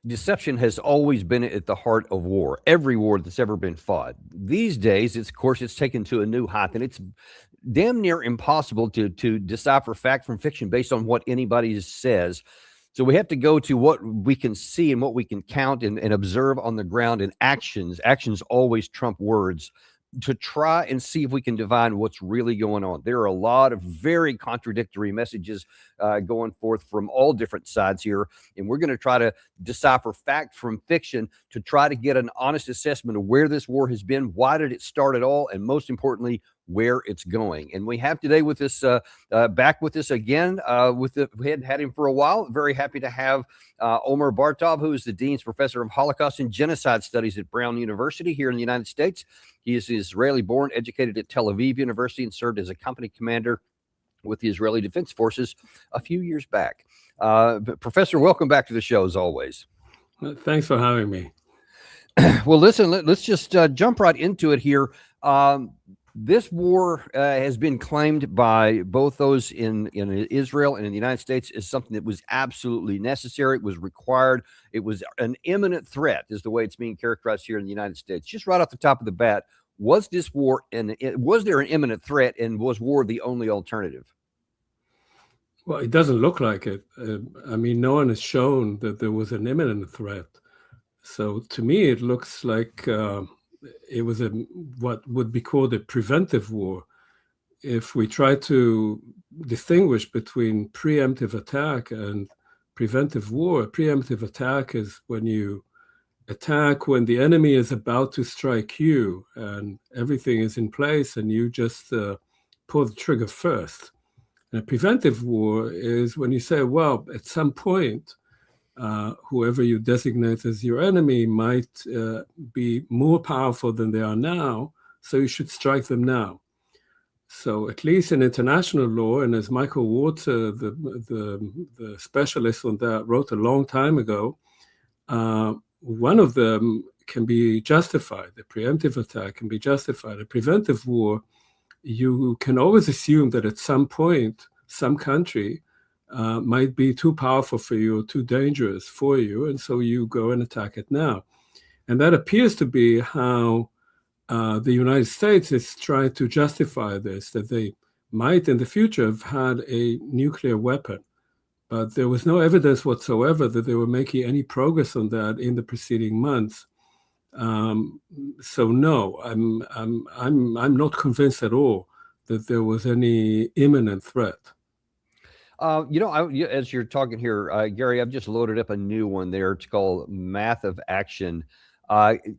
deception has always been at the heart of war, every war that's ever been fought. These days, of course, it's taken to a new height, and it's damn near impossible to decipher fact from fiction based on what anybody says. So we have to go to what we can see and what we can count and observe on the ground, and actions. Actions always trump words, to try and see if we can divine what's really going on. There are a lot of very contradictory messages going forth from all different sides here, and we're going to try to decipher fact from fiction to try to get an honest assessment of where this war has been, why did it start at all, and most importantly, where it's going. And we have today with us, back with us again, we hadn't had him for a while. Very happy to have Omer Bartov, who is the Dean's Professor of Holocaust and Genocide Studies at Brown University here in the United States. He is Israeli-born, educated at Tel Aviv University, and served as a company commander with the Israeli Defense Forces a few years back. Professor, welcome back to the show, as always. Thanks for having me. Well, listen, let's just jump right into it here. This war has been claimed by both those in Israel and in the United States as something that was absolutely necessary. It was required. It was an imminent threat, is the way it's being characterized here in the United States. Just right off the top of the bat, was this war, and was there an imminent threat, and was war the only alternative? Well, it doesn't look like it. I mean, no one has shown that there was an imminent threat. So to me, it looks like it was what would be called a preventive war. If we try to distinguish between preemptive attack and preventive war, a preemptive attack is when you attack when the enemy is about to strike you and everything is in place and you just pull the trigger first. And a preventive war is when you say, well, at some point, whoever you designate as your enemy might be more powerful than they are now, so you should strike them now. So at least in international law, and as Michael Walter, the specialist on that, wrote a long time ago, one of them can be justified. The preemptive attack can be justified. A preventive war, you can always assume that at some point, some country might be too powerful for you or too dangerous for you, and so you go and attack it now. And that appears to be how the United States is trying to justify this, that they might in the future have had a nuclear weapon. But there was no evidence whatsoever that they were making any progress on that in the preceding months. So no, I'm not convinced at all that there was any imminent threat. As you're talking here, Gary, I've just loaded up a new one there. It's called Math of Action.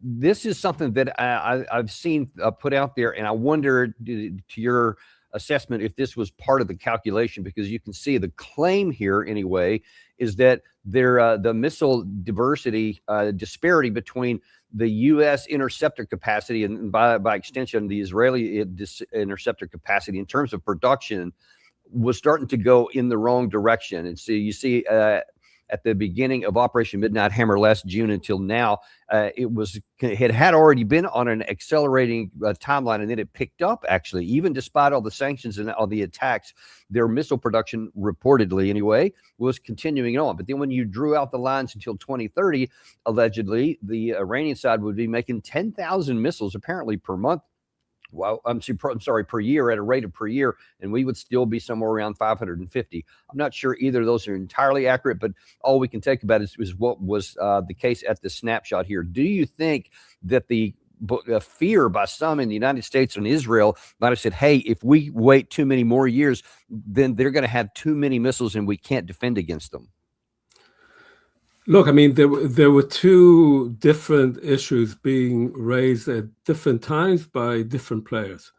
This is something that I've seen put out there, and I wonder, to your assessment, if this was part of the calculation, because you can see the claim here anyway is that the missile disparity between the U.S. interceptor capacity and by extension the Israeli interceptor capacity in terms of production was starting to go in the wrong direction. And so you see at the beginning of Operation Midnight Hammer last June until now, it had already been on an accelerating timeline, and then it picked up, actually, even despite all the sanctions and all the attacks. Their missile production, reportedly anyway, was continuing on. But then when you drew out the lines until 2030, allegedly, the Iranian side would be making 10,000 missiles apparently per month. Well, I'm sorry, per year, at a rate of per year, and we would still be somewhere around 550. I'm not sure either of those are entirely accurate, but all we can take about is what was the case at the snapshot here. Do you think that the fear by some in the United States and Israel might have said, hey, if we wait too many more years, then they're going to have too many missiles and we can't defend against them? Look, I mean, there were two different issues being raised at different times by different players.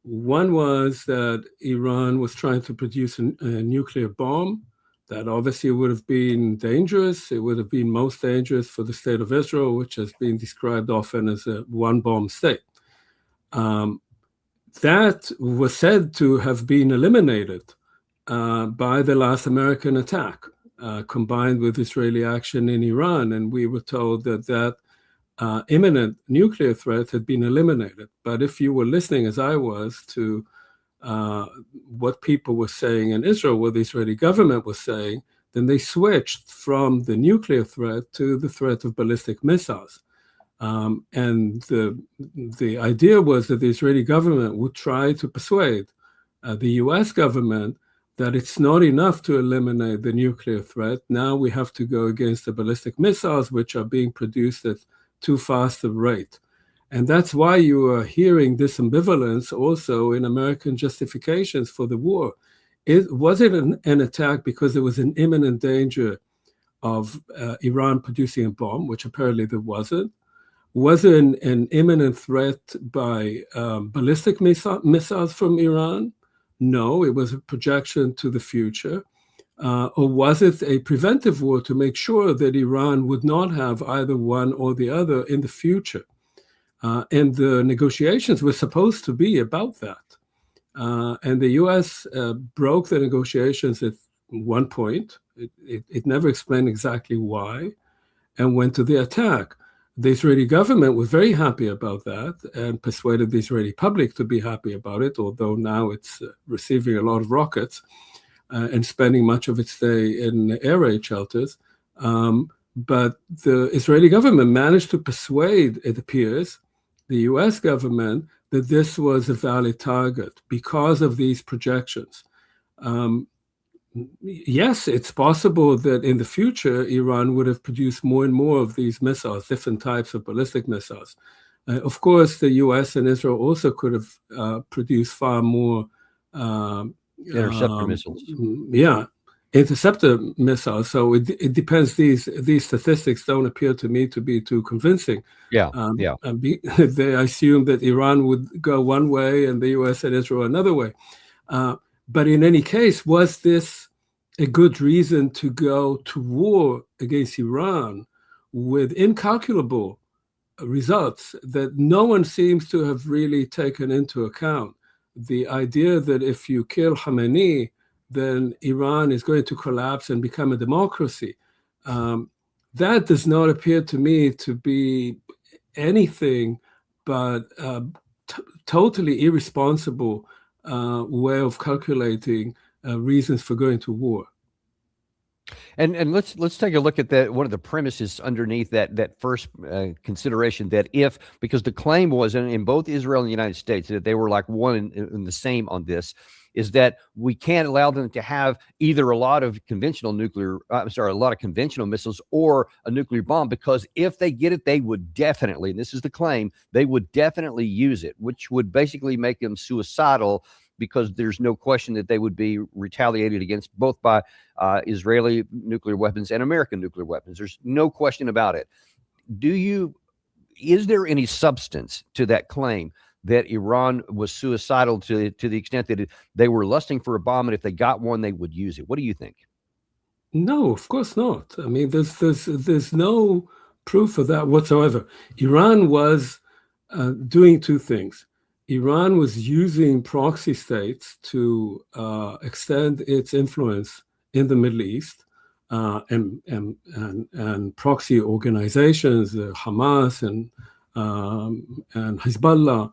One was that Iran was trying to produce a nuclear bomb. That obviously would have been dangerous. It would have been most dangerous for the state of Israel, which has been described often as a one-bomb state. That was said to have been eliminated by the last American attack. Combined with Israeli action in Iran, and we were told that imminent nuclear threat had been eliminated. But if you were listening, as I was, to what people were saying in Israel, what the Israeli government was saying, then they switched from the nuclear threat to the threat of ballistic missiles. And the idea was that the Israeli government would try to persuade the US government that it's not enough to eliminate the nuclear threat. Now we have to go against the ballistic missiles, which are being produced at too fast a rate. And that's why you are hearing this ambivalence also in American justifications for the war. Was it an attack because there was an imminent danger of Iran producing a bomb, which apparently there wasn't? Was it an imminent threat by ballistic missiles from Iran? No, it was a projection to the future. Or was it a preventive war to make sure that Iran would not have either one or the other in the future? And the negotiations were supposed to be about that. And the US broke the negotiations at one point. It never explained exactly why, and went to the attack. The Israeli government was very happy about that and persuaded the Israeli public to be happy about it, although now it's receiving a lot of rockets and spending much of its day in air raid shelters. But the Israeli government managed to persuade, it appears, the US government that this was a valid target because of these projections. Yes, it's possible that in the future, Iran would have produced more and more of these missiles, different types of ballistic missiles. Of course, the US and Israel also could have produced far more interceptor missiles. Yeah, interceptor missiles. So it depends. These statistics don't appear to me to be too convincing. Yeah, they assume that Iran would go one way and the US and Israel another way. But in any case, was this a good reason to go to war against Iran with incalculable results that no one seems to have really taken into account? The idea that if you kill Khamenei, then Iran is going to collapse and become a democracy. That does not appear to me to be anything but totally irresponsible way of calculating reasons for going to war. And let's take a look at that. One of the premises underneath that first consideration, that because the claim was in both Israel and the United States that they were like one and the same on this, is that we can't allow them to have either a lot of conventional missiles or a nuclear bomb, because if they get it, they would definitely, and this is the claim, they would definitely use it, which would basically make them suicidal, because there's no question that they would be retaliated against both by Israeli nuclear weapons and American nuclear weapons. There's no question about it. Is there any substance to that claim that Iran was suicidal to the extent that they were lusting for a bomb, and if they got one, they would use it? What do you think? No, of course not. I mean, there's no proof of that whatsoever. Iran was doing two things. Iran was using proxy states to extend its influence in the Middle East, and proxy organizations, Hamas and Hezbollah.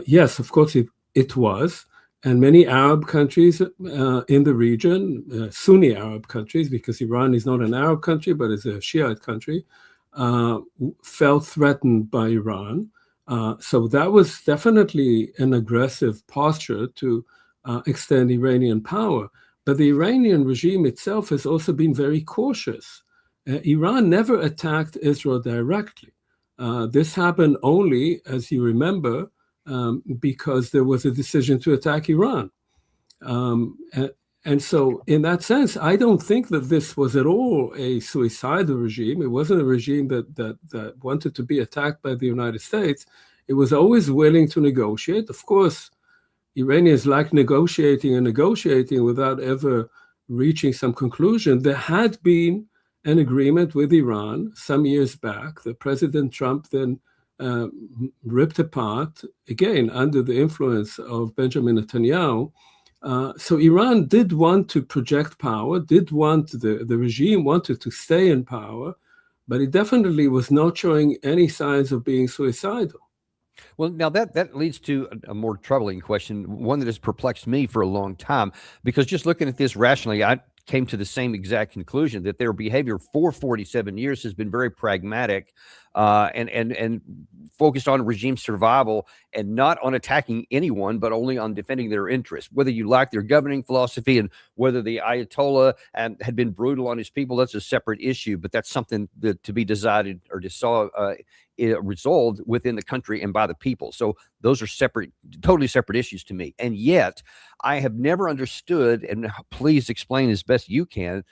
Yes, of course it was. And many Arab countries in the region, Sunni Arab countries, because Iran is not an Arab country, but is a Shiite country, felt threatened by Iran. So that was definitely an aggressive posture to extend Iranian power. But the Iranian regime itself has also been very cautious. Iran never attacked Israel directly. This happened only, as you remember, because there was a decision to attack Iran. And so in that sense, I don't think that this was at all a suicidal regime. It wasn't a regime that wanted to be attacked by the United States. It was always willing to negotiate. Of course, Iranians like negotiating without ever reaching some conclusion. There had been an agreement with Iran some years back that President Trump then ripped apart, again, under the influence of Benjamin Netanyahu. So Iran did want to project power, did want the regime wanted to stay in power, but it definitely was not showing any signs of being suicidal. Well, now that leads to a more troubling question, one that has perplexed me for a long time, because just looking at this rationally, came to the same exact conclusion, that their behavior for 47 years has been very pragmatic and focused on regime survival and not on attacking anyone, but only on defending their interests. Whether you like their governing philosophy and whether the Ayatollah had been brutal on his people, that's a separate issue, but that's something that to be decided or resolved within the country and by the people. So those are separate, totally separate issues to me. And yet I have never understood, and please explain as best you can,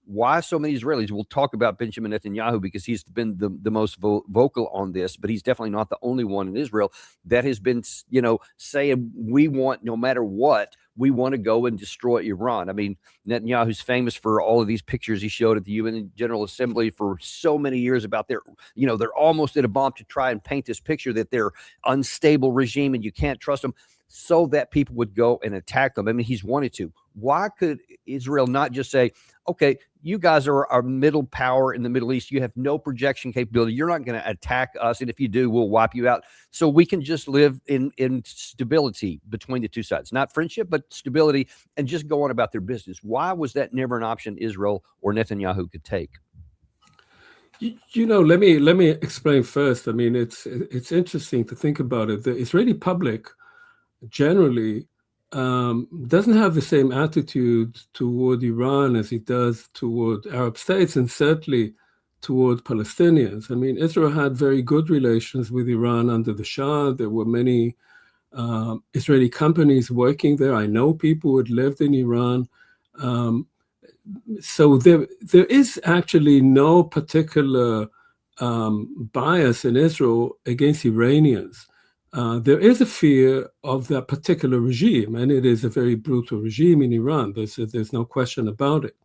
why so many Israelis will talk about Benjamin Netanyahu, because he's been the most vocal on this, but he's definitely not the only one in Israel that has been, saying we want, no matter what, we want to go and destroy Iran. I mean, Netanyahu's famous for all of these pictures he showed at the UN General Assembly for so many years about they're almost at a bomb to try and paint this picture that they're unstable regime and you can't trust them, so that people would go and attack them. I mean, he's wanted to. Why could Israel not just say, okay, you guys are our middle power in the Middle East. You have no projection capability. You're not going to attack us. And if you do, we'll wipe you out. So we can just live in stability between the two sides, not friendship, but stability, and just go on about their business. Why was that never an option Israel or Netanyahu could take? Let me explain first. I mean, it's interesting to think about it. The Israeli public generally doesn't have the same attitude toward Iran as it does toward Arab states, and certainly toward Palestinians. I mean, Israel had very good relations with Iran under the Shah. There were many Israeli companies working there. I know people who had lived in Iran. So there is actually no particular bias in Israel against Iranians. There is a fear of that particular regime, and it is a very brutal regime in Iran. There's no question about it.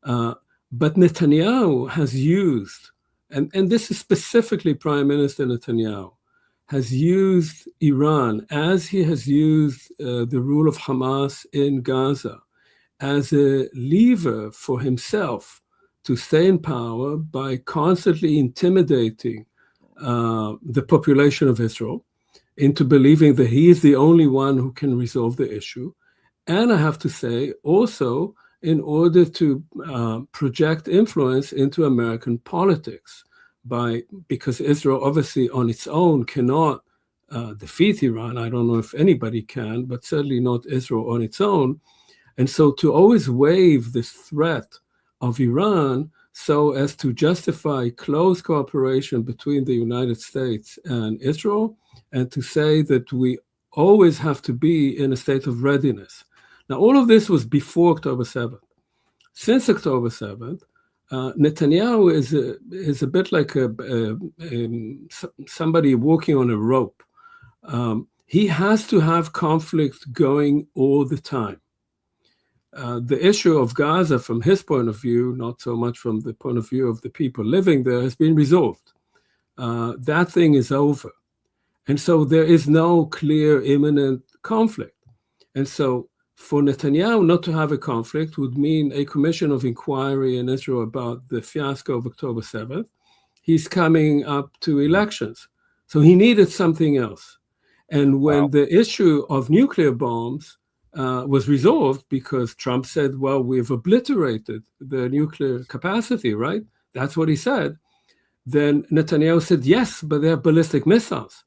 But Netanyahu has used, and this is specifically Prime Minister Netanyahu, has used Iran as he has used the rule of Hamas in Gaza as a lever for himself to stay in power by constantly intimidating the population of Israel into believing that he is the only one who can resolve the issue. And I have to say, also, in order to project influence into American politics, because Israel obviously on its own cannot defeat Iran. I don't know if anybody can, but certainly not Israel on its own. And so to always wave this threat of Iran so as to justify close cooperation between the United States and Israel, and to say that we always have to be in a state of readiness. Now, all of this was before October 7th. Since October 7th, Netanyahu is a bit like somebody walking on a rope. He has to have conflict going all the time. The issue of Gaza, from his point of view, not so much from the point of view of the people living there, has been resolved. That thing is over. And so there is no clear imminent conflict. And so for Netanyahu not to have a conflict would mean a commission of inquiry in Israel about the fiasco of October 7th. He's coming up to elections. So he needed something else. And when the issue of nuclear bombs was resolved, because Trump said, well, we've obliterated the nuclear capacity, right? That's what he said. Then Netanyahu said, yes, but they have ballistic missiles.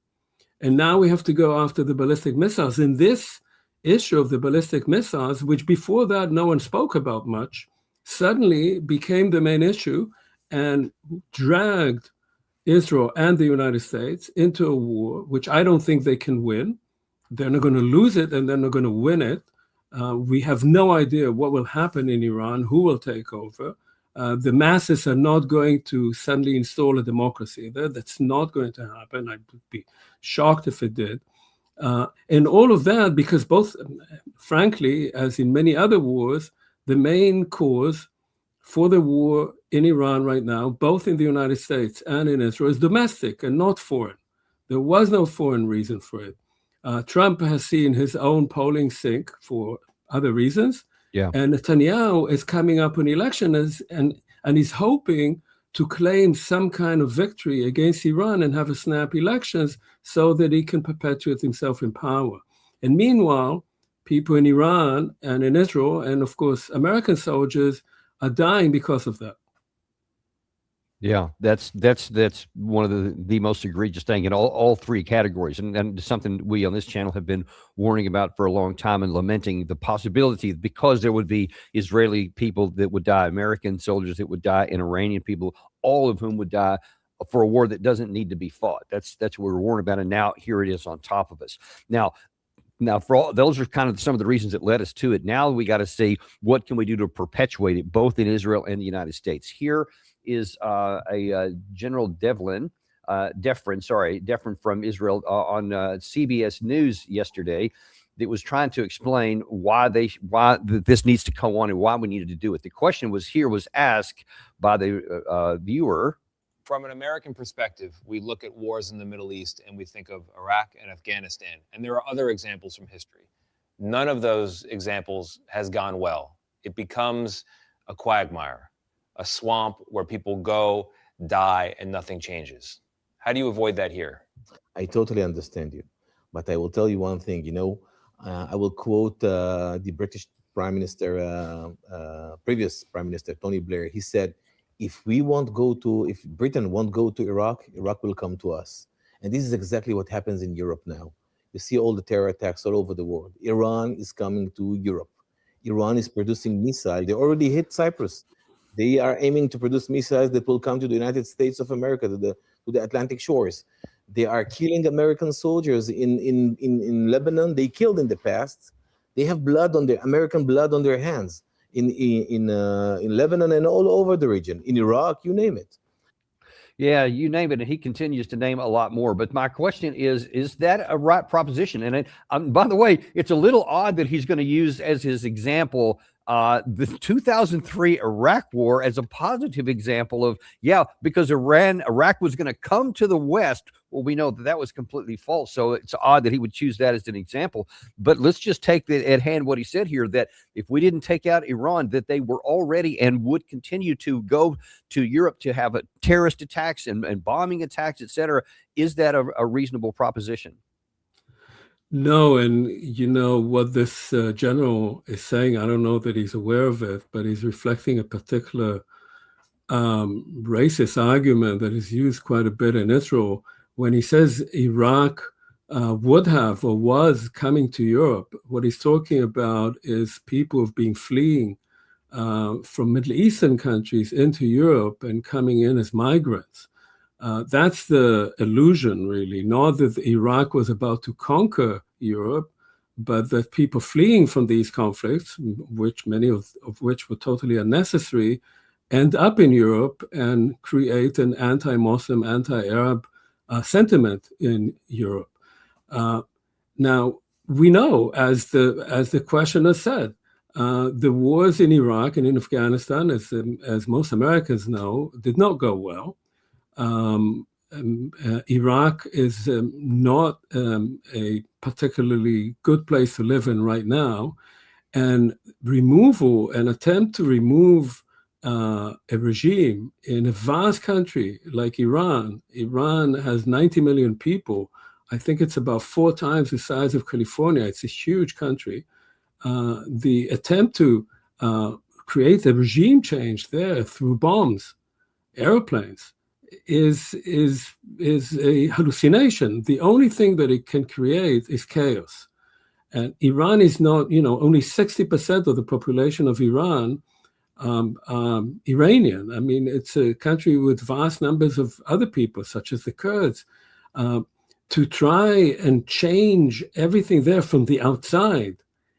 And now we have to go after the ballistic missiles. And this issue of the ballistic missiles, which before that no one spoke about much, suddenly became the main issue and dragged Israel and the United States into a war, which I don't think they can win. They're not going to lose it, and they're not going to win it. We have no idea what will happen in Iran, who will take over. The masses are not going to suddenly install a democracy there. That's not going to happen. I would be shocked if it did. And all of that because both, frankly, as in many other wars, the main cause for the war in Iran right now, both in the United States and in Israel, is domestic and not foreign. There was no foreign reason for it. Trump has seen his own polling sink for other reasons. Yeah. And Netanyahu is coming up on election and he's hoping to claim some kind of victory against Iran and have a snap elections so that he can perpetuate himself in power. And meanwhile, people in Iran and in Israel, and of course, American soldiers are dying because of that. Yeah, that's one of the most egregious thing in all three categories, and something we on this channel have been warning about for a long time and lamenting the possibility, because there would be Israeli people that would die, American soldiers that would die, and Iranian people, all of whom would die for a war that doesn't need to be fought. That's what we're warned about, and now here it is on top of us. Now, for all those are kind of some of the reasons that led us to it. Now we got to see what can we do to perpetuate it, both in Israel and the United States. Here is General Devlin from Israel on CBS News yesterday, that was trying to explain why this needs to go on and why we needed to do it. The question was asked by the viewer. From an American perspective, we look at wars in the Middle East and we think of Iraq and Afghanistan. And there are other examples from history. None of those examples has gone well. It becomes a quagmire, a swamp where people go, die, and nothing changes. How do you avoid that here? I totally understand you. But I will tell you one thing, I will quote the British Prime Minister, previous Prime Minister, Tony Blair. He said, if Britain won't go to Iraq, Iraq will come to us. And this is exactly what happens in Europe now. You see all the terror attacks all over the world. Iran is coming to Europe. Iran is producing missiles. They already hit Cyprus. They are aiming to produce missiles that will come to the United States of America, to the Atlantic shores. They are killing American soldiers in Lebanon. They killed in the past. They have American blood on their hands. In Lebanon and all over the region, in Iraq, you name it. Yeah, you name it, and he continues to name a lot more. But my question is that a right proposition? And by the way, it's a little odd that he's going to use as his example the 2003 Iraq War as a positive example of, because Iraq was going to come to the West. Well, we know that was completely false. So it's odd that he would choose that as an example. But let's just take at hand what he said here, that if we didn't take out Iran, that they were already and would continue to go to Europe to have terrorist attacks and bombing attacks, etc. Is that a reasonable proposition? No, and what this general is saying, I don't know that he's aware of it, but he's reflecting a particular racist argument that is used quite a bit in Israel. When he says Iraq would have or was coming to Europe, what he's talking about is people who've been fleeing from Middle Eastern countries into Europe and coming in as migrants. That's the illusion, really, not that Iraq was about to conquer Europe, but that people fleeing from these conflicts, which many of which were totally unnecessary, end up in Europe and create an anti-Muslim, anti-Arab sentiment in Europe. Now, we know, as the questioner said, the wars in Iraq and in Afghanistan, as most Americans know, did not go well. Iraq is not a particularly good place to live in right now, and an attempt to remove a regime in a vast country like Iran. Iran has 90 million people. I think it's about 4 times the size of California. It's a huge country. The attempt to create a regime change there through bombs, airplanes, is a hallucination. The only thing that it can create is chaos. And Iran is not, only 60% of the population of Iran Iranian. I mean, it's a country with vast numbers of other people, such as the Kurds. To try and change everything there from the outside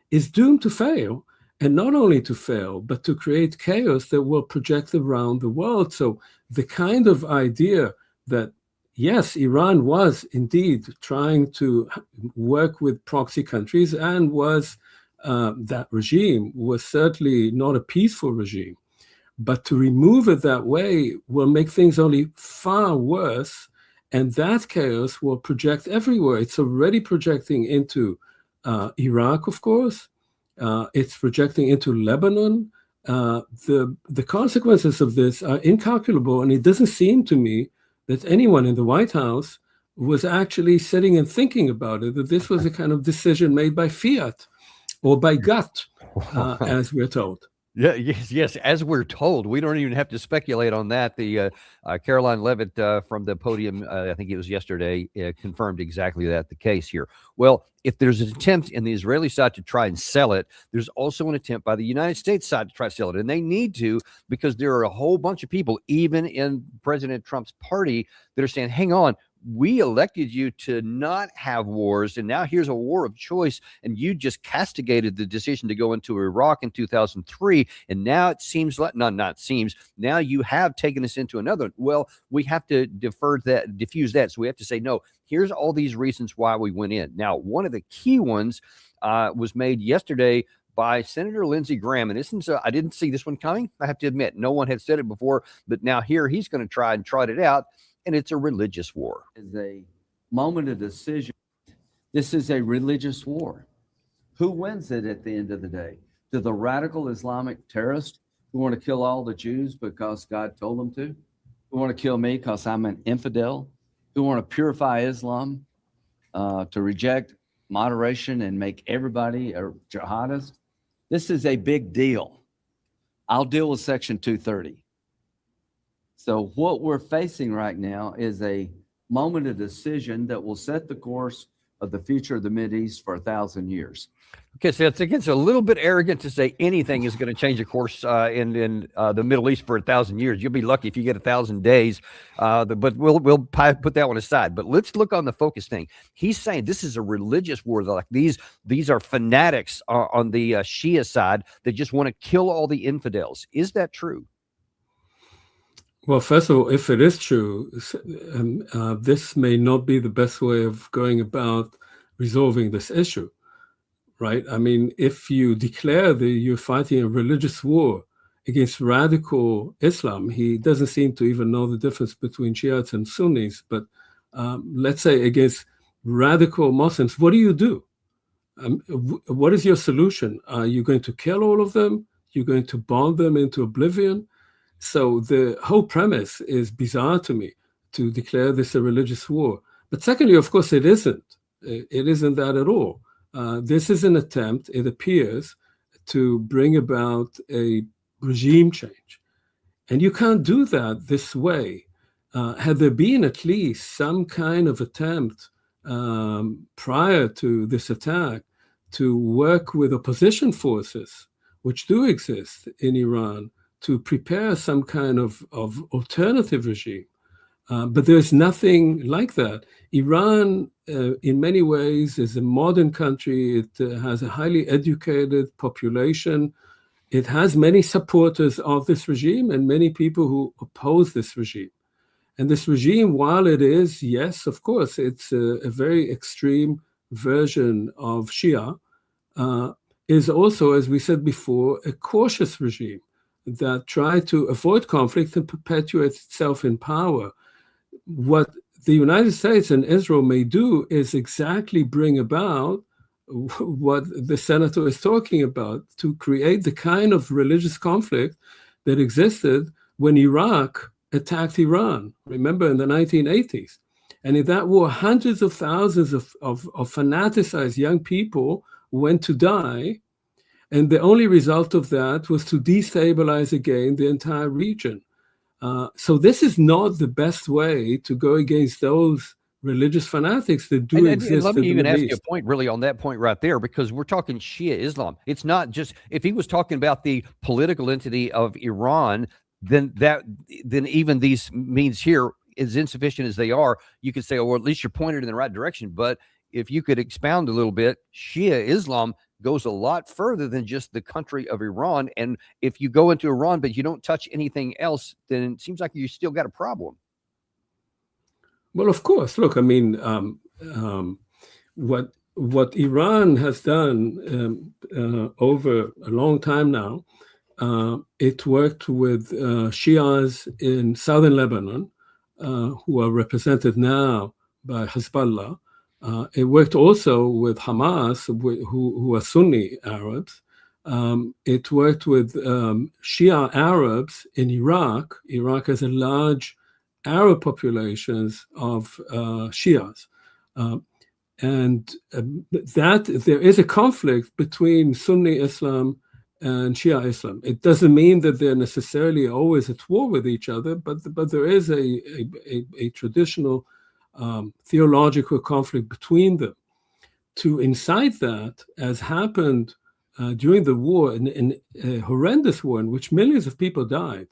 is doomed to fail. And not only to fail, but to create chaos that will project around the world. So the kind of idea that, yes, Iran was indeed trying to work with proxy countries and that regime was certainly not a peaceful regime. But to remove it that way will make things only far worse. And that chaos will project everywhere. It's already projecting into Iraq, of course. It's projecting into Lebanon. The consequences of this are incalculable, and it doesn't seem to me that anyone in the White House was actually sitting and thinking about it, that this was a kind of decision made by fiat. or by gut, as we're told. Yeah, yes. As we're told, we don't even have to speculate on that. The Caroline Levitt from the podium, I think it was yesterday, confirmed exactly that the case here. Well, if there's an attempt in the Israeli side to try and sell it, there's also an attempt by the United States side to try to sell it, and they need to, because there are a whole bunch of people, even in President Trump's party, that are saying, "Hang on. We elected you to not have wars, and now here's a war of choice, and you just castigated the decision to go into Iraq in 2003, and now it seems like, not seems, now you have taken us into another. Well, we have to diffuse that, so we have to say, no, here's all these reasons why we went in. Now, one of the key ones was made yesterday by Senator Lindsey Graham, and this is, I didn't see this one coming, I have to admit. No one had said it before, but now here he's going to try and trot it out, and it's a religious war. Is a moment of decision. This is a religious war. Who wins it at the end of the day? Do the radical Islamic terrorists who want to kill all the Jews because God told them to? Who want to kill me because I'm an infidel? Who want to purify Islam, to reject moderation and make everybody a jihadist? This is a big deal. I'll deal with Section 230. So what we're facing right now is a moment of decision that will set the course of the future of the Mideast for 1,000 years. Okay, so it's a little bit arrogant to say anything is going to change the course in the Middle East for 1,000 years. You'll be lucky if you get 1,000 days, but we'll put that one aside. But let's look on the focus thing. He's saying this is a religious war. Like these are fanatics on the Shia side that just want to kill all the infidels. Is that true? Well, first of all, if it is true, this may not be the best way of going about resolving this issue, right? I mean, if you declare that you're fighting a religious war against radical Islam, he doesn't seem to even know the difference between Shiites and Sunnis, but let's say against radical Muslims, what do? What is your solution? Are you going to kill all of them? You're going to bomb them into oblivion? So the whole premise is bizarre to me, to declare this a religious war. But secondly, of course, it isn't. It isn't that at all. This is an attempt, it appears, to bring about a regime change. And you can't do that this way. Had there been at least some kind of attempt prior to this attack to work with opposition forces, which do exist in Iran, to prepare some kind of alternative regime. But there's nothing like that. Iran, in many ways, is a modern country. It has a highly educated population. It has many supporters of this regime and many people who oppose this regime. And this regime, while it is, yes, of course, it's a very extreme version of Shia, is also, as we said before, a cautious regime that try to avoid conflict and perpetuate itself in power. What the United States and Israel may do is exactly bring about what the senator is talking about, to create the kind of religious conflict that existed when Iraq attacked Iran, remember, in the 1980s. And in that war, hundreds of thousands of fanaticized young people went to die. And the only result of that was to destabilize again the entire region. So this is not the best way to go against those religious fanatics that do exist. And let me even ask you East. a point really on that point right there, because we're talking Shia Islam. It's not just, if he was talking about the political entity of Iran, then even these means here, as insufficient as they are, you could say, oh, well, at least you're pointed in the right direction. But if you could expound a little bit, Shia Islam goes a lot further than just the country of Iran. And if you go into Iran, but you don't touch anything else, then it seems like you still got a problem. Well, of course. Look, I mean, what Iran has done over a long time now, it worked with Shias in southern Lebanon, who are represented now by Hezbollah. It worked also with Hamas, who are Sunni Arabs. It worked with Shia Arabs in Iraq. Iraq has a large Arab populations of Shias. and that there is a conflict between Sunni Islam and Shia Islam. It doesn't mean that they're necessarily always at war with each other, but there is a traditional theological conflict between them. To incite that, as happened during the war, in a horrendous war in which millions of people died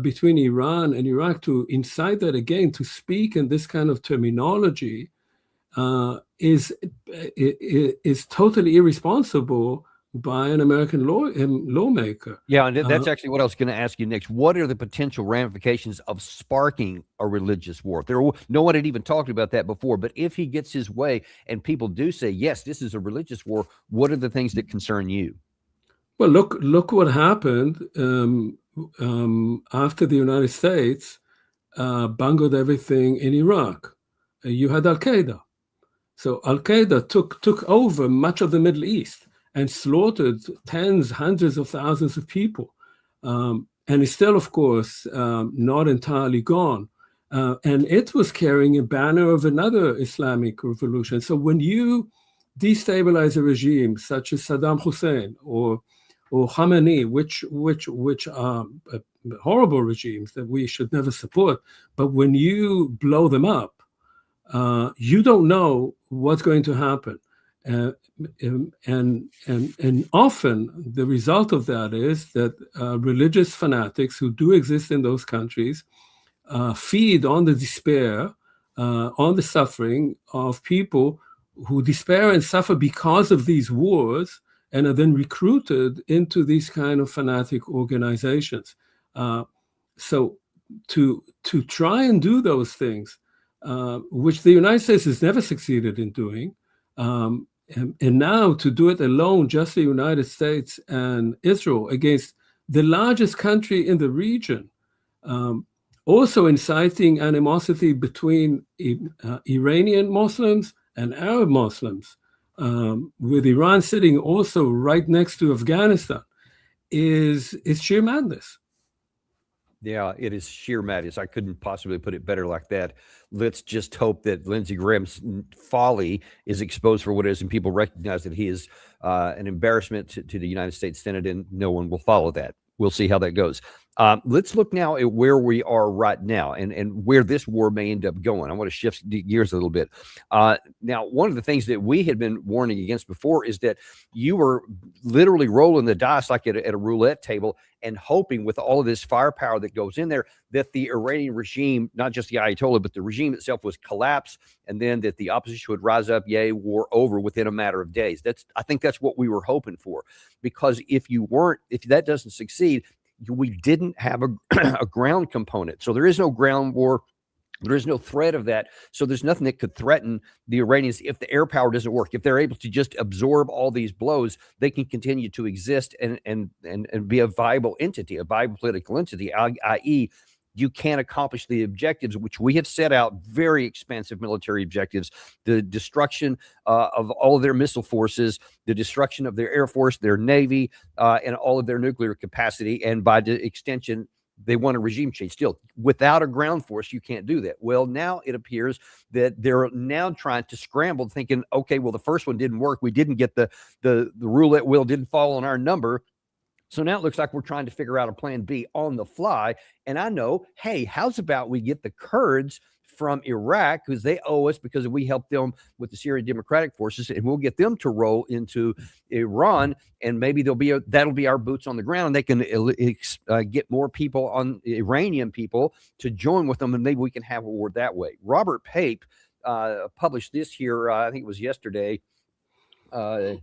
between Iran and Iraq, to incite that again, to speak in this kind of terminology is totally irresponsible by an American lawmaker. Yeah, and that's actually what I was going to ask you next. What are the potential ramifications of sparking a religious war? No one had even talked about that before, but if he gets his way and people do say, yes, this is a religious war, what are the things that concern you? Well, look what happened after the United States bungled everything in Iraq. You had Al-Qaeda. So Al-Qaeda took over much of the Middle East and slaughtered tens, hundreds of thousands of people. And it's still, of course, not entirely gone. And it was carrying a banner of another Islamic revolution. So when you destabilize a regime such as Saddam Hussein or Khamenei, which are horrible regimes that we should never support, but when you blow them up, you don't know what's going to happen. And often the result of that is that religious fanatics who do exist in those countries feed on the despair, on the suffering of people who despair and suffer because of these wars, and are then recruited into these kind of fanatic organizations. So to try and do those things, which the United States has never succeeded in doing, and now to do it alone, just the United States and Israel against the largest country in the region, also inciting animosity between Iranian Muslims and Arab Muslims, with Iran sitting also right next to Afghanistan, is sheer madness. Yeah, it is sheer madness. I couldn't possibly put it better like that. Let's just hope that Lindsey Graham's folly is exposed for what it is, and people recognize that he is an embarrassment to the United States Senate, and no one will follow that. We'll see how that goes. Let's look now at where we are right now and where this war may end up going. I want to shift gears a little bit. Now, one of the things that we had been warning against before is that you were literally rolling the dice like at a roulette table and hoping with all of this firepower that goes in there that the Iranian regime, not just the Ayatollah, but the regime itself was collapse, and then that the opposition would rise up, yay, war over within a matter of days. I think that's what we were hoping for, because if that doesn't succeed, we didn't have a ground component. So there is no ground war. There is no threat of that. So there's nothing that could threaten the Iranians if the air power doesn't work. If they're able to just absorb all these blows, they can continue to exist and be a viable entity, a viable political entity, i.e., you can't accomplish the objectives which we have set out, very expansive military objectives, the destruction of all of their missile forces, the destruction of their air force, their navy, and all of their nuclear capacity. And by the extension, they want a regime change. Still, without a ground force, you can't do that. Well, now it appears that they're now trying to scramble, thinking, okay, well, the first one didn't work. We didn't get the roulette wheel didn't fall on our number. So now it looks like we're trying to figure out a plan B on the fly. And I know, hey, how's about we get the Kurds from Iraq, because they owe us because we helped them with the Syrian Democratic Forces, and we'll get them to roll into Iran, and maybe that'll be our boots on the ground, and they can get more people, on Iranian people, to join with them, and maybe we can have a war that way. Robert Pape published this here, I think it was yesterday, 2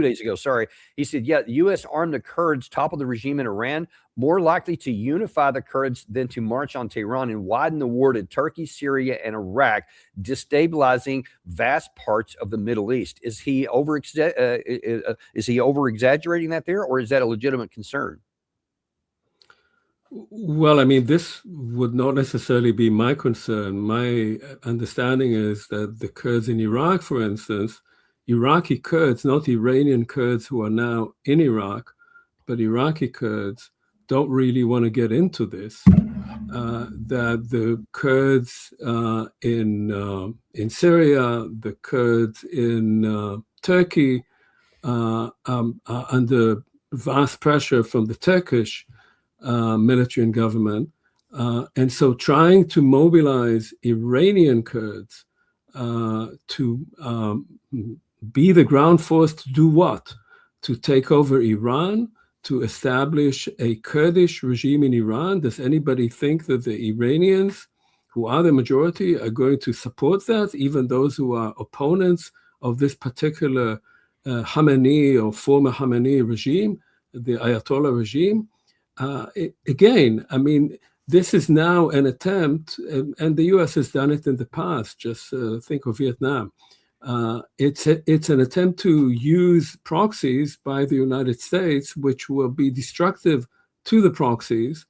days ago, sorry. He said, yeah, the U.S. armed the Kurds, topple the regime in Iran, more likely to unify the Kurds than to march on Tehran and widen the war to Turkey, Syria, and Iraq, destabilizing vast parts of the Middle East. Is he over-exaggerating that there, or is that a legitimate concern? Well, I mean, this would not necessarily be my concern. My understanding is that the Kurds in Iraq, for instance, Iraqi Kurds, not Iranian Kurds who are now in Iraq, but Iraqi Kurds don't really want to get into this. that the Kurds in Syria, the Kurds in Turkey are under vast pressure from the Turkish military and government. And so trying to mobilize Iranian Kurds to be the ground force to do what? To take over Iran, to establish a Kurdish regime in Iran? Does anybody think that the Iranians, who are the majority, are going to support that, even those who are opponents of this particular Khamenei or former Khamenei regime, the Ayatollah regime? Again, I mean, this is now an attempt, and the US has done it in the past, just think of Vietnam. It's an attempt to use proxies by the United States, which will be destructive to the proxies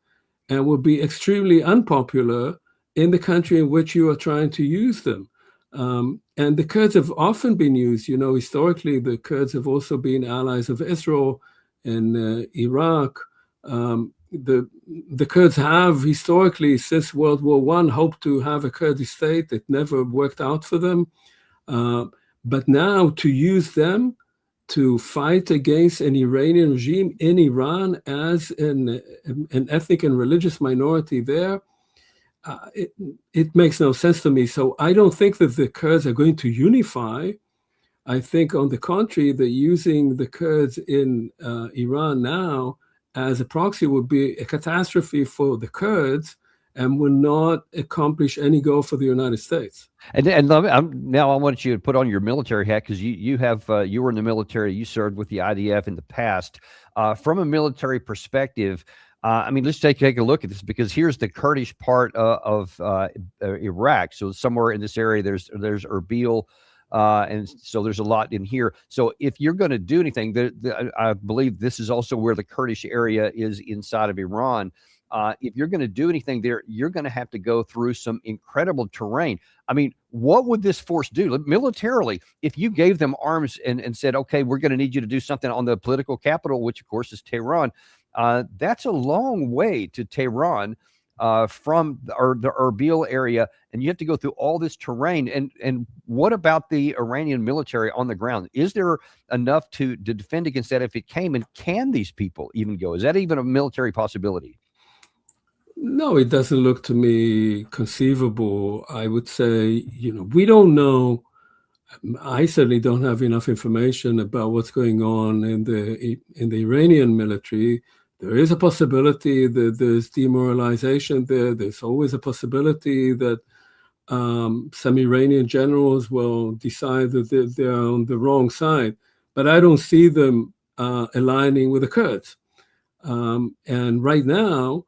and will be extremely unpopular in the country in which you are trying to use them. And the Kurds have often been used. You know, historically, the Kurds have also been allies of Israel in Iraq. The Kurds have historically, since World War I, hoped to have a Kurdish state. It never worked out for them. But now to use them to fight against an Iranian regime in Iran as an ethnic and religious minority there, it makes no sense to me. So I don't think that the Kurds are going to unify. I think, on the contrary, that using the Kurds in Iran now as a proxy would be a catastrophe for the Kurds and will not accomplish any goal for the United States. And now I want you to put on your military hat, because you were in the military, you served with the IDF in the past. From a military perspective, I mean, let's take a look at this, because here's the Kurdish part of Iraq. So somewhere in this area, there's Erbil, and so there's a lot in here. So if you're going to do anything, I believe this is also where the Kurdish area is inside of Iran. If you're going to do anything there, you're going to have to go through some incredible terrain. I mean, what would this force do militarily if you gave them arms and said, okay, we're going to need you to do something on the political capital, which of course is Tehran? That's a long way to Tehran from the Erbil area, and you have to go through all this terrain. And what about the Iranian military on the ground? Is there enough to defend against that if it came? And can these people even go? Is that even a military possibility? No, it doesn't look to me conceivable. I would say, we don't know. I certainly don't have enough information about what's going on in the Iranian military. There is a possibility that there's demoralization there. There's always a possibility that some Iranian generals will decide that they're on the wrong side. But I don't see them aligning with the Kurds. And right now,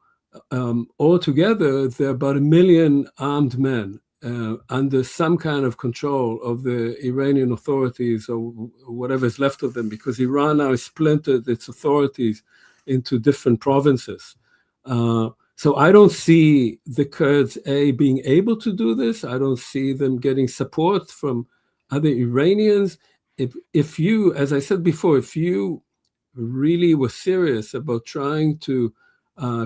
altogether, there are about 1 million armed men under some kind of control of the Iranian authorities, or whatever is left of them, because Iran now has splintered its authorities into different provinces. So I don't see the Kurds, being able to do this. I don't see them getting support from other Iranians. If you, as I said before, if you really were serious about trying to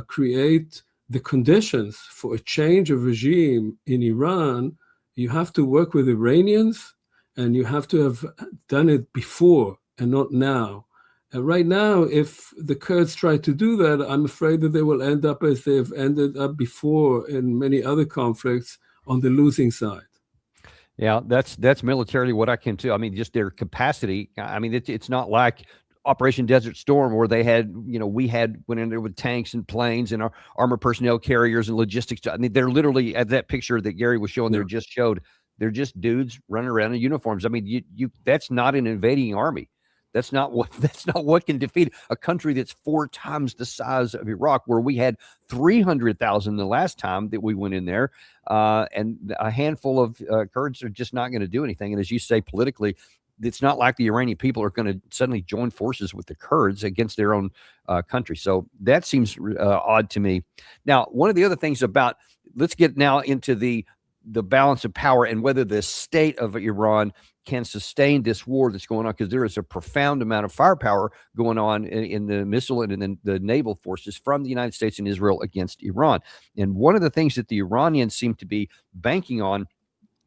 create the conditions for a change of regime in Iran, you have to work with Iranians, and you have to have done it before and not now. And right now, if the Kurds try to do that, I'm afraid that they will end up as they've ended up before in many other conflicts, on the losing side. Yeah, that's militarily what I can do. I mean, just their capacity. I mean, it's not like Operation Desert Storm, where they had, we went in there with tanks and planes and our armored personnel carriers and logistics. I mean, they're literally, at that picture that Gary was showing, they're just dudes running around in uniforms. I mean, that's not an invading army. That's not what can defeat a country that's 4 times the size of Iraq, where we had 300,000 the last time that we went in there, and a handful of Kurds are just not going to do anything. And as you say, politically, it's not like the Iranian people are going to suddenly join forces with the Kurds against their own country. So that seems odd to me. Now, one of the other things about, let's get now into the balance of power and whether the state of Iran can sustain this war that's going on, because there is a profound amount of firepower going on in the missile and in the naval forces from the United States and Israel against Iran. And one of the things that the Iranians seem to be banking on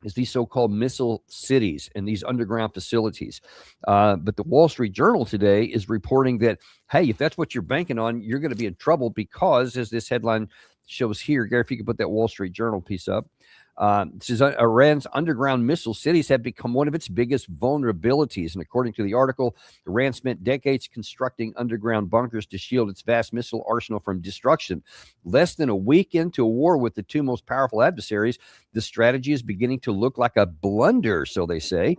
is these so-called missile cities and these underground facilities. But the Wall Street Journal today is reporting that, hey, if that's what you're banking on, you're going to be in trouble, because, as this headline shows here, Gary, if you could put that Wall Street Journal piece up, it says Iran's underground missile cities have become one of its biggest vulnerabilities. And according to the article, Iran spent decades constructing underground bunkers to shield its vast missile arsenal from destruction. Less than a week into a war with the two most powerful adversaries, the strategy is beginning to look like a blunder, so they say.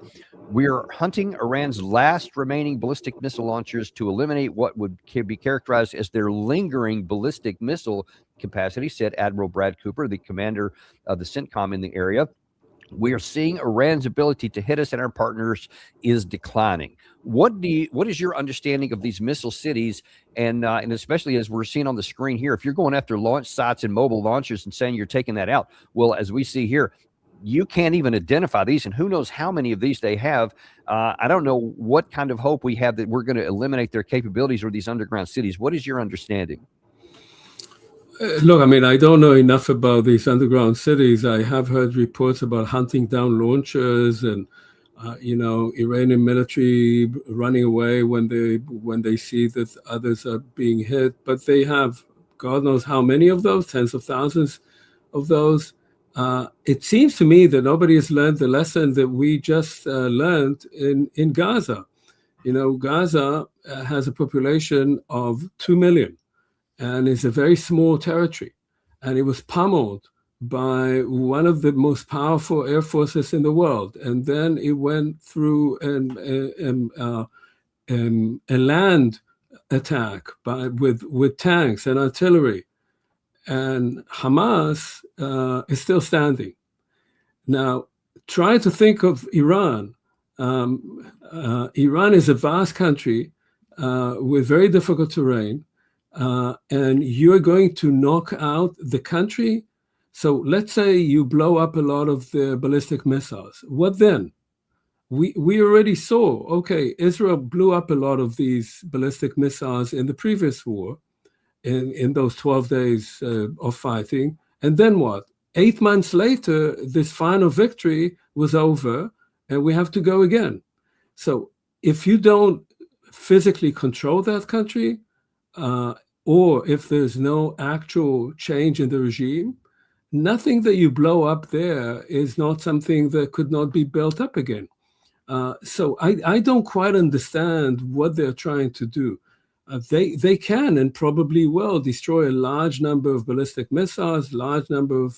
We're hunting Iran's last remaining ballistic missile launchers to eliminate what would be characterized as their lingering ballistic missile capacity, said Admiral Brad Cooper, the commander of the CENTCOM in the area. We are seeing Iran's ability to hit us and our partners is declining. What is your understanding of these missile cities, and especially as we're seeing on the screen here, if you're going after launch sites and mobile launchers and saying you're taking that out, well, as we see here, you can't even identify these, and who knows how many of these they have. I don't know what kind of hope we have that we're going to eliminate their capabilities or these underground cities. What is your understanding? Look, I mean, I don't know enough about these underground cities. I have heard reports about hunting down launchers and, Iranian military running away when they see that others are being hit. But they have God knows how many of those, tens of thousands of those. It seems to me that nobody has learned the lesson that we just learned in Gaza. Gaza has a population of 2 million. And it's a very small territory. And it was pummeled by one of the most powerful air forces in the world. And then it went through a land attack with tanks and artillery. And Hamas is still standing. Now, try to think of Iran. Iran is a vast country with very difficult terrain. And you're going to knock out the country. So let's say you blow up a lot of the ballistic missiles. What then? We already saw, okay, Israel blew up a lot of these ballistic missiles in the previous war, in those 12 days of fighting. And then what? 8 months later, this final victory was over, and we have to go again. So if you don't physically control that country, or if there's no actual change in the regime, nothing that you blow up there is not something that could not be built up again. So I don't quite understand what they're trying to do. They can and probably will destroy a large number of ballistic missiles, large number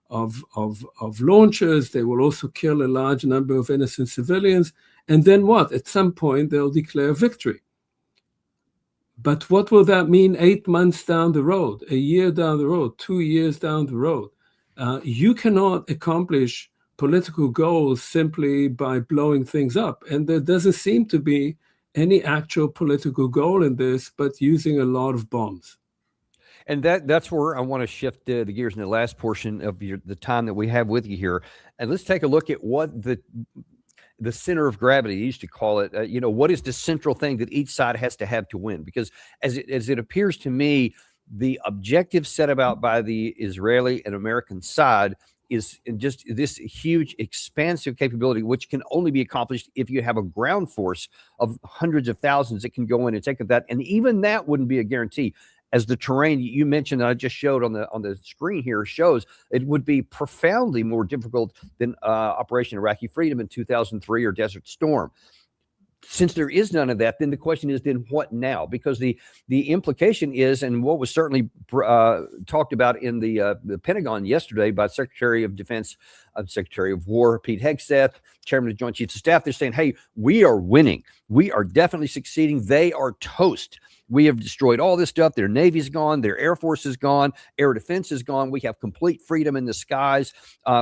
of launchers. They will also kill a large number of innocent civilians. And then what? At some point, they'll declare victory. But what will that mean 8 months down the road, a year down the road, 2 years down the road? You cannot accomplish political goals simply by blowing things up. And there doesn't seem to be any actual political goal in this, but using a lot of bombs. And that's where I want to shift the gears in the last portion of the time that we have with you here. And let's take a look at what the center of gravity, you used to call it, what is the central thing that each side has to have to win? Because as it appears to me, the objective set about by the Israeli and American side is just this huge, expansive capability, which can only be accomplished if you have a ground force of hundreds of thousands that can go in and take that. And even that wouldn't be a guarantee. As the terrain you mentioned that I just showed on the screen here shows, it would be profoundly more difficult than Operation Iraqi Freedom in 2003 or Desert Storm. Since there is none of that, then the question is, then what now? Because the implication is, and what was certainly talked about in the Pentagon yesterday by Secretary of Defense, Secretary of War Pete Hegseth, Chairman of the Joint Chiefs of Staff, they're saying, hey, we are winning. We are definitely succeeding. They are toast. We have destroyed all this stuff. Their Navy's gone. Their Air Force is gone. Air Defense is gone. We have complete freedom in the skies.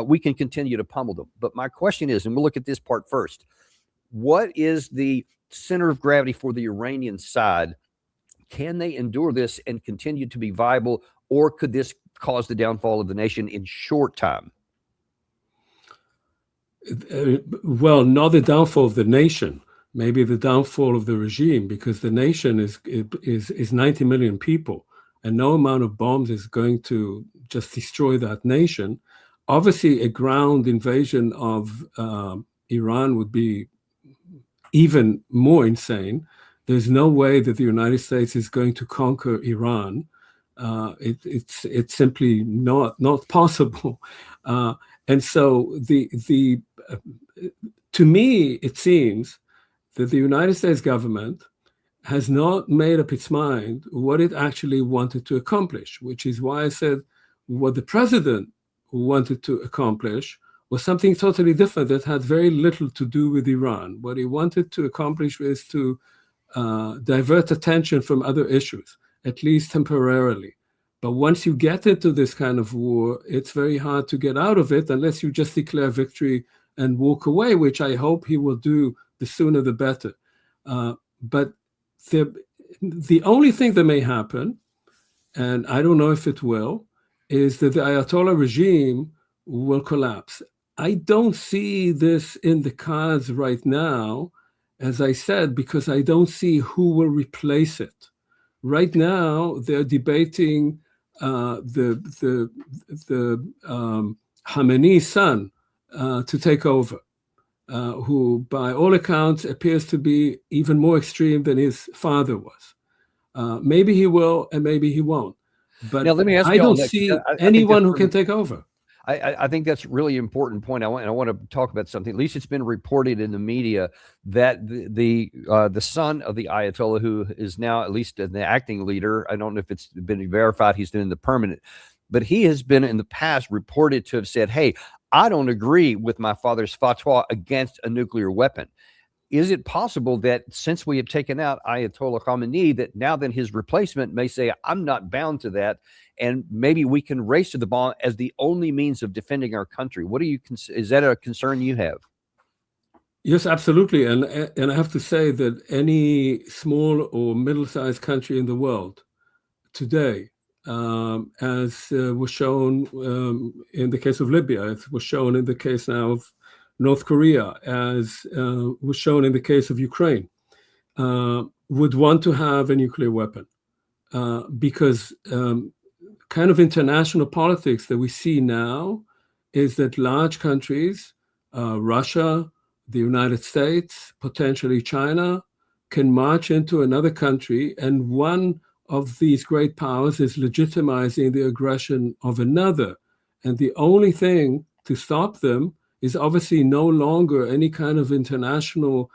We can continue to pummel them. But my question is, and we'll look at this part first, what is the center of gravity for the Iranian side? Can they endure this and continue to be viable, or could this cause the downfall of the nation in short time? Well, not the downfall of the nation, maybe the downfall of the regime, because the nation is 90 million people, and no amount of bombs is going to just destroy that nation. Obviously, a ground invasion of Iran would be even more insane. There's no way that the United States is going to conquer Iran. It's simply not possible. And so to me, it seems that the United States government has not made up its mind what it actually wanted to accomplish, which is why I said what the president wanted to accomplish was something totally different that had very little to do with Iran. What he wanted to accomplish was to divert attention from other issues, at least temporarily. But once you get into this kind of war, it's very hard to get out of it unless you just declare victory and walk away, which I hope he will do. The sooner the better. But the only thing that may happen, and I don't know if it will, is that the Ayatollah regime will collapse. I don't see this in the cards right now, as I said, because I don't see who will replace it. Right now, they're debating the Khamenei's son to take over, who, by all accounts, appears to be even more extreme than his father was. Maybe he will, and maybe he won't. But now, let me ask I you don't see anyone who can take over. I think that's a really important point. I want to talk about something. At least it's been reported in the media that the son of the Ayatollah, who is now at least the acting leader, I don't know if it's been verified he's doing the permanent, but he has been in the past reported to have said, "Hey, I don't agree with my father's fatwa against a nuclear weapon." Is it possible that since we have taken out Ayatollah Khamenei, that now then his replacement may say, "I'm not bound to that," and maybe we can race to the bomb as the only means of defending our country? What do you is that a concern you have? Yes, absolutely. And I have to say that any small or middle-sized country in the world today, as was shown in the case of Libya, as was shown in the case now of North Korea, as was shown in the case of Ukraine, would want to have a nuclear weapon because kind of international politics that we see now is that large countries, Russia, the United States, potentially China, can march into another country, and one of these great powers is legitimizing the aggression of another. And the only thing to stop them is obviously no longer any kind of international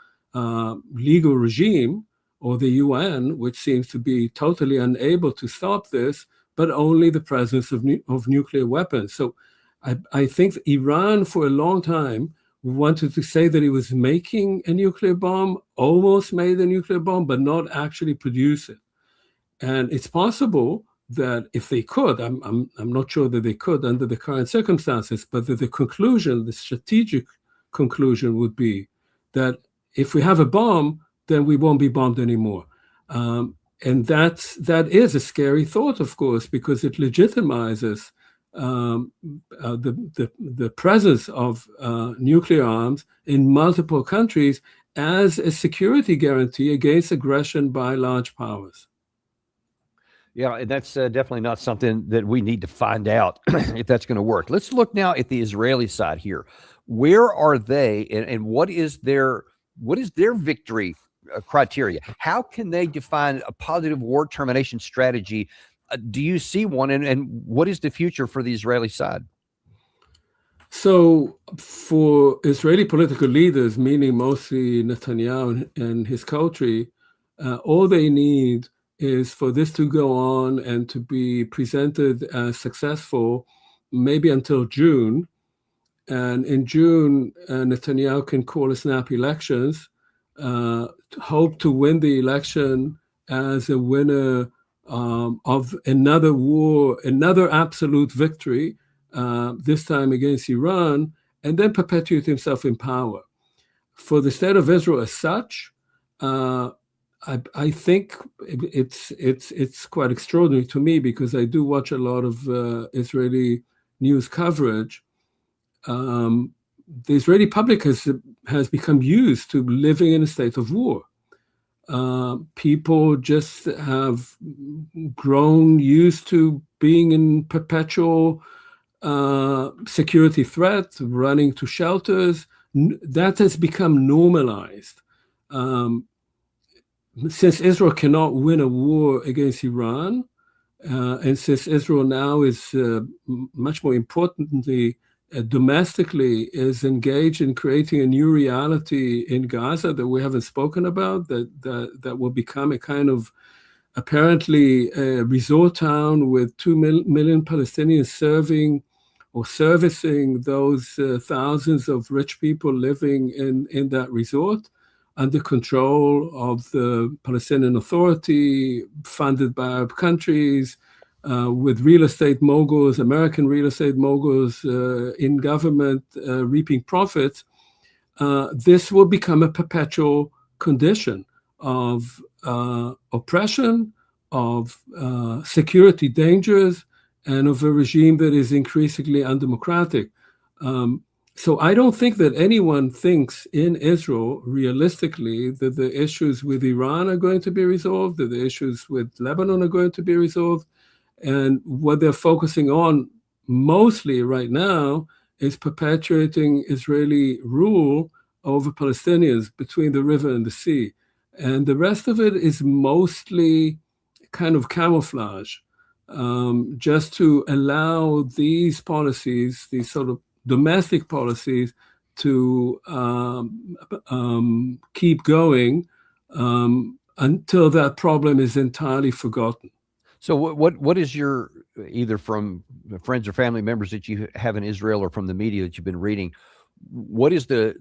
legal regime or the UN, which seems to be totally unable to stop this, but only the presence of nuclear weapons. So I think Iran, for a long time, wanted to say that it was making a nuclear bomb, almost made a nuclear bomb, but not actually produce it. And it's possible that if they could, I'm not sure that they could under the current circumstances, but that the conclusion, the strategic conclusion would be that if we have a bomb, then we won't be bombed anymore. And that is a scary thought, of course, because it legitimizes the presence of nuclear arms in multiple countries as a security guarantee against aggression by large powers. Yeah, and that's definitely not something that we need to find out if that's going to work. Let's look now at the Israeli side here. Where are they, and what is their victory criteria? How can they define a positive war termination strategy? Do you see one, and what is the future for the Israeli side? So for Israeli political leaders, meaning mostly Netanyahu and his country, all they need is for this to go on and to be presented as successful, maybe until June. And in June, Netanyahu can call a snap elections, hope to win the election as a winner of another war, another absolute victory, this time against Iran, and then perpetuate himself in power. For the state of Israel as such, I think it's quite extraordinary to me because I do watch a lot of Israeli news coverage. the Israeli public has become used to living in a state of war. People just have grown used to being in perpetual security threat, running to shelters. That has become normalized. Since Israel cannot win a war against Iran, and since Israel now is much more importantly, domestically, is engaged in creating a new reality in Gaza that we haven't spoken about, that will become a kind of apparently a resort town with 2 million Palestinians servicing those thousands of rich people living in that resort, under control of the Palestinian Authority, funded by Arab countries, with real estate moguls, American real estate moguls in government reaping profits. This will become a perpetual condition of oppression, of security dangers, and of a regime that is increasingly undemocratic. So I don't think that anyone thinks in Israel realistically that the issues with Iran are going to be resolved, that the issues with Lebanon are going to be resolved. And what they're focusing on mostly right now is perpetuating Israeli rule over Palestinians between the river and the sea. And the rest of it is mostly kind of camouflage, just to allow these policies, these sort of domestic policies, to keep going until that problem is entirely forgotten. So what is your, either from friends or family members that you have in Israel or from the media that you've been reading, what is the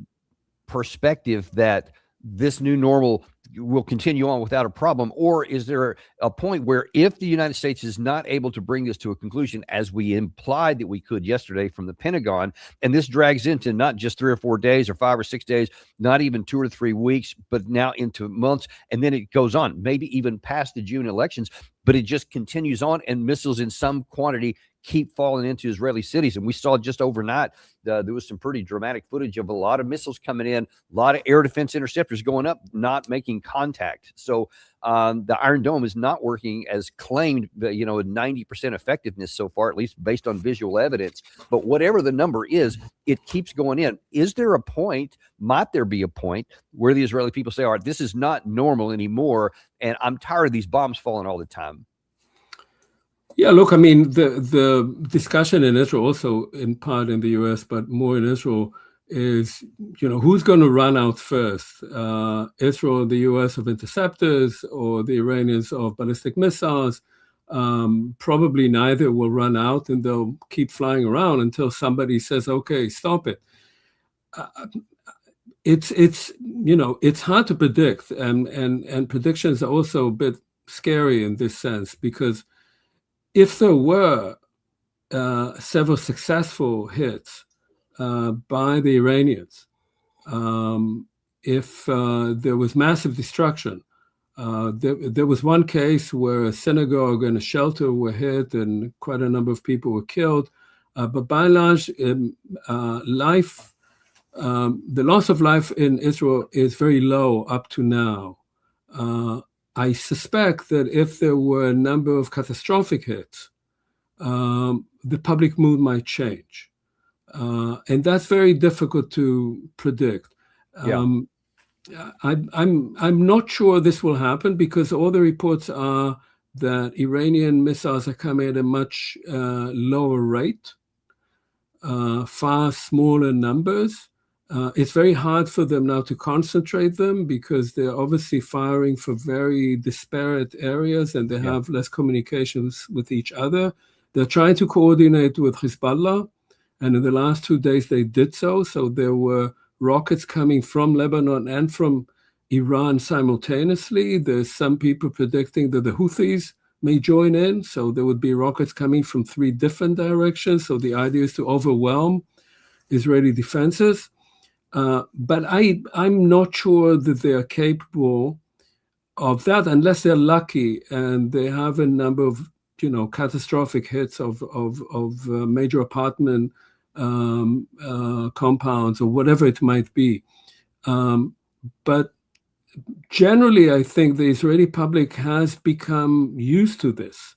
perspective that this new normal will continue on without a problem? Or is there a point where if the United States is not able to bring this to a conclusion, as we implied that we could yesterday from the Pentagon, and this drags into not just 3 or 4 days or 5 or 6 days, not even 2 or 3 weeks, but now into months, and then it goes on, maybe even past the June elections, but it just continues on, and missiles in some quantity keep falling into Israeli cities. And we saw just overnight, there was some pretty dramatic footage of a lot of missiles coming in, a lot of air defense interceptors going up, not making contact. So the Iron Dome is not working as claimed, 90% effectiveness so far, at least based on visual evidence. But whatever the number is, it keeps going in. Is there a point, might there be a point, where the Israeli people say, all right, this is not normal anymore, and I'm tired of these bombs falling all the time? Yeah, look, I mean, the discussion in Israel, also in part in the US, but more in Israel, is, who's going to run out first? Israel, the US of interceptors, or the Iranians of ballistic missiles? Probably neither will run out, and they'll keep flying around until somebody says, okay, stop it. It's hard to predict, and predictions are also a bit scary in this sense, because if there were several successful hits by the Iranians, if there was massive destruction, there was one case where a synagogue and a shelter were hit and quite a number of people were killed. But by and large, the loss of life in Israel is very low up to now. I suspect that if there were a number of catastrophic hits, the public mood might change. And that's very difficult to predict. I'm not sure this will happen, because all the reports are that Iranian missiles are coming at a much lower rate, far smaller numbers. It's very hard for them now to concentrate them, because they're obviously firing for very disparate areas, and they have less communications with each other. They're trying to coordinate with Hezbollah, and in the last 2 days they did so. So there were rockets coming from Lebanon and from Iran simultaneously. There's some people predicting that the Houthis may join in, so there would be rockets coming from 3 different directions. So the idea is to overwhelm Israeli defenses. But I'm not sure that they are capable of that, unless they're lucky and they have a number of catastrophic hits of major apartment compounds or whatever it might be. But generally, I think the Israeli public has become used to this.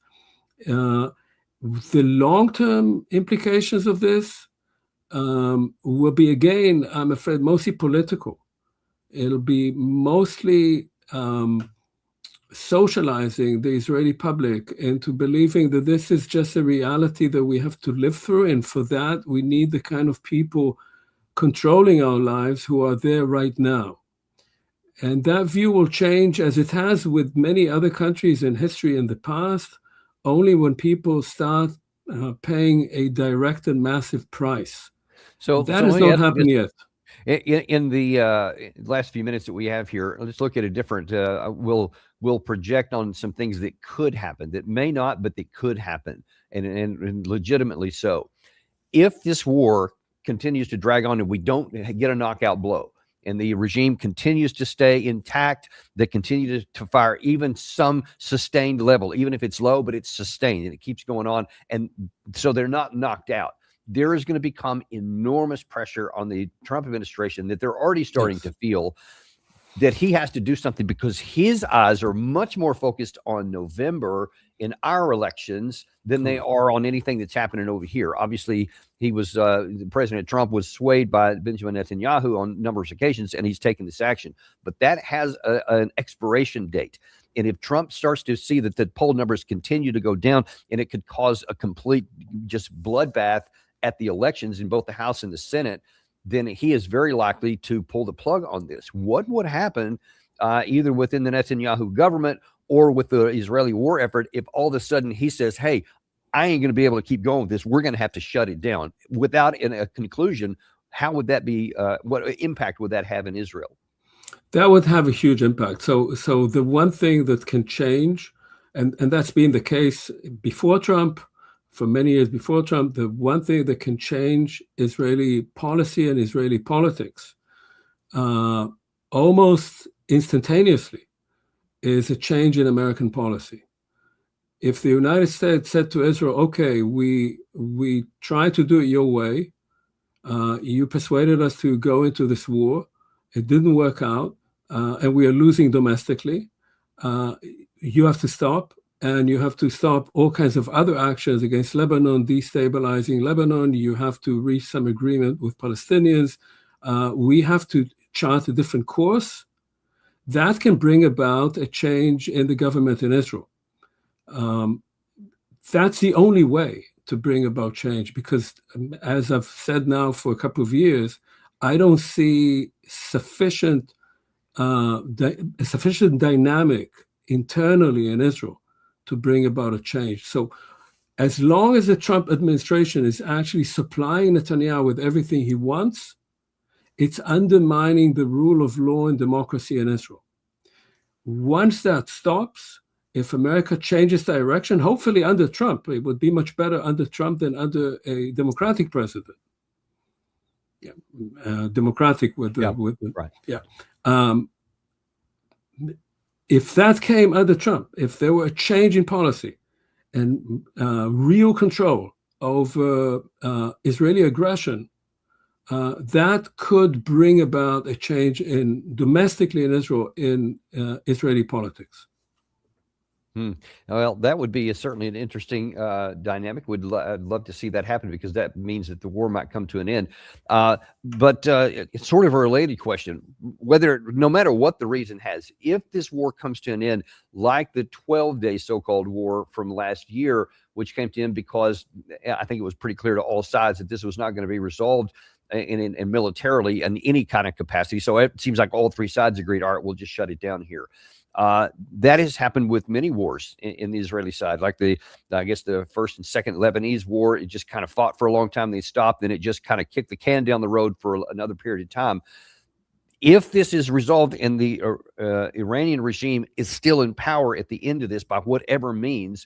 The long-term implications of this will be, again, I'm afraid, mostly political. It'll be mostly socializing the Israeli public into believing that this is just a reality that we have to live through. And for that, we need the kind of people controlling our lives who are there right now. And that view will change, as it has with many other countries in history in the past, only when people start paying a direct and massive price. So That so has let me not ask you happened this. yet. In the last few minutes that we have here, let's look at a different. We'll project on some things that could happen, that may not, but that could happen, and legitimately so. If this war continues to drag on and we don't get a knockout blow, and the regime continues to stay intact, they continue to fire even some sustained level, even if it's low, but it's sustained and it keeps going on, and so they're not knocked out, there is going to become enormous pressure on the Trump administration that they're already starting to feel, that he has to do something, because his eyes are much more focused on November in our elections than they are on anything that's happening over here. Obviously, he was President Trump was swayed by Benjamin Netanyahu on a number of occasions, and he's taken this action. But that has an expiration date. And if Trump starts to see that the poll numbers continue to go down, and it could cause a complete just bloodbath at the elections in both the House and the Senate, then he is very likely to pull the plug on this. What would happen either within the Netanyahu government or with the Israeli war effort if all of a sudden he says, hey, I ain't going to be able to keep going with this. We're going to have to shut it down without a conclusion. How would that be? What impact would that have in Israel? That would have a huge impact. So the one thing that can change, and that's been the case before Trump, for many years before Trump, the one thing that can change Israeli policy and Israeli politics almost instantaneously is a change in American policy. If the United States said to Israel, okay, we tried to do it your way, you persuaded us to go into this war, it didn't work out, and we are losing domestically, you have to stop. And you have to stop all kinds of other actions against Lebanon, destabilizing Lebanon. You have to reach some agreement with Palestinians. We have to chart a different course. That can bring about a change in the government in Israel. That's the only way to bring about change, because as I've said now for a couple of years, I don't see sufficient dynamic internally in Israel to bring about a change. So as long as the Trump administration is actually supplying Netanyahu with everything he wants, it's undermining the rule of law and democracy in Israel. Once that stops, if America changes direction, hopefully under Trump, it would be much better under Trump than under a Democratic president. Democratic with the right. If that came under Trump, if there were a change in policy and real control over Israeli aggression, that could bring about a change domestically in Israel in Israeli politics. Well, that would be certainly an interesting dynamic. I'd love to see that happen, because that means that the war might come to an end. But it's sort of a related question, no matter what the reason has, if this war comes to an end, like the 12-day so-called war from last year, which came to an end because I think it was pretty clear to all sides that this was not going to be resolved in militarily in any kind of capacity. So it seems like all three sides agreed, all right, we'll just shut it down here. That has happened with many wars in the Israeli side, like I guess the first and second Lebanese war. It just kind of fought for a long time. They stopped. Then it just kind of kicked the can down the road for another period of time. If this is resolved and the Iranian regime is still in power at the end of this by whatever means,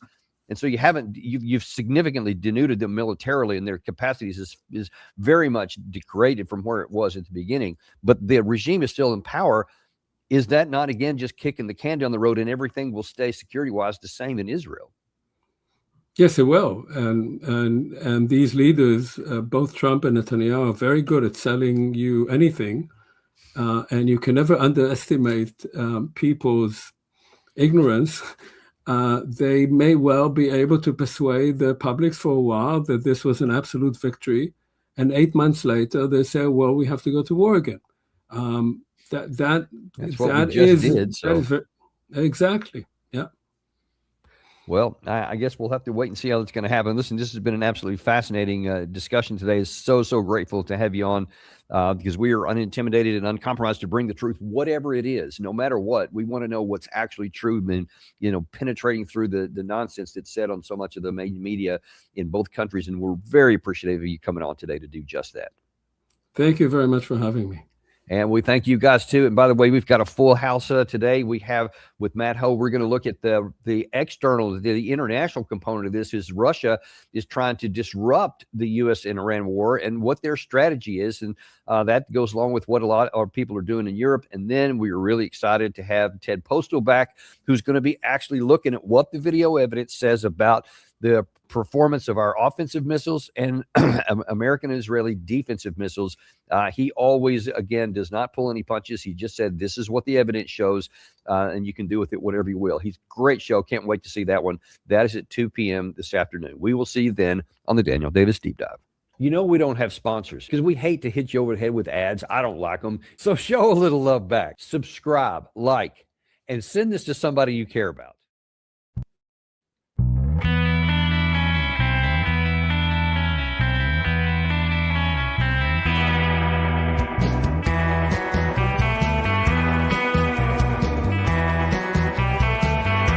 and so you've significantly denuded them militarily, and their capacities is very much degraded from where it was at the beginning, but the regime is still in power. Is that not, again, just kicking the can down the road, and everything will stay security-wise the same in Israel? Yes, it will. And these leaders, both Trump and Netanyahu, are very good at selling you anything. And you can never underestimate people's ignorance. They may well be able to persuade the public for a while that this was an absolute victory. And 8 months later, they say, well, we have to go to war again. That's what we just did. So. Exactly. Yeah. Well, I guess we'll have to wait and see how that's going to happen. Listen, this has been an absolutely fascinating discussion today. So grateful to have you on because we are unintimidated and uncompromised to bring the truth, whatever it is, no matter what. We want to know what's actually true and, penetrating through the nonsense that's said on so much of the media in both countries. And we're very appreciative of you coming on today to do just that. Thank you very much for having me. And we thank you guys too. And by the way, we've got a full house today. We have with Matt Ho. We're going to look at the external, the international component of this. Is Russia is trying to disrupt the U.S. and Iran war and what their strategy is, and that goes along with what a lot of people are doing in Europe. And then we are really excited to have Ted Postal back, who's going to be actually looking at what the video evidence says about the performance of our offensive missiles and American and Israeli defensive missiles. He always, again, does not pull any punches. He just said, this is what the evidence shows, and you can do with it whatever you will. He's a great show. Can't wait to see that one. That is at 2 p.m. this afternoon. We will see you then on the Daniel Davis Deep Dive. We don't have sponsors because we hate to hit you over the head with ads. I don't like them. So show a little love back. Subscribe, like, and send this to somebody you care about.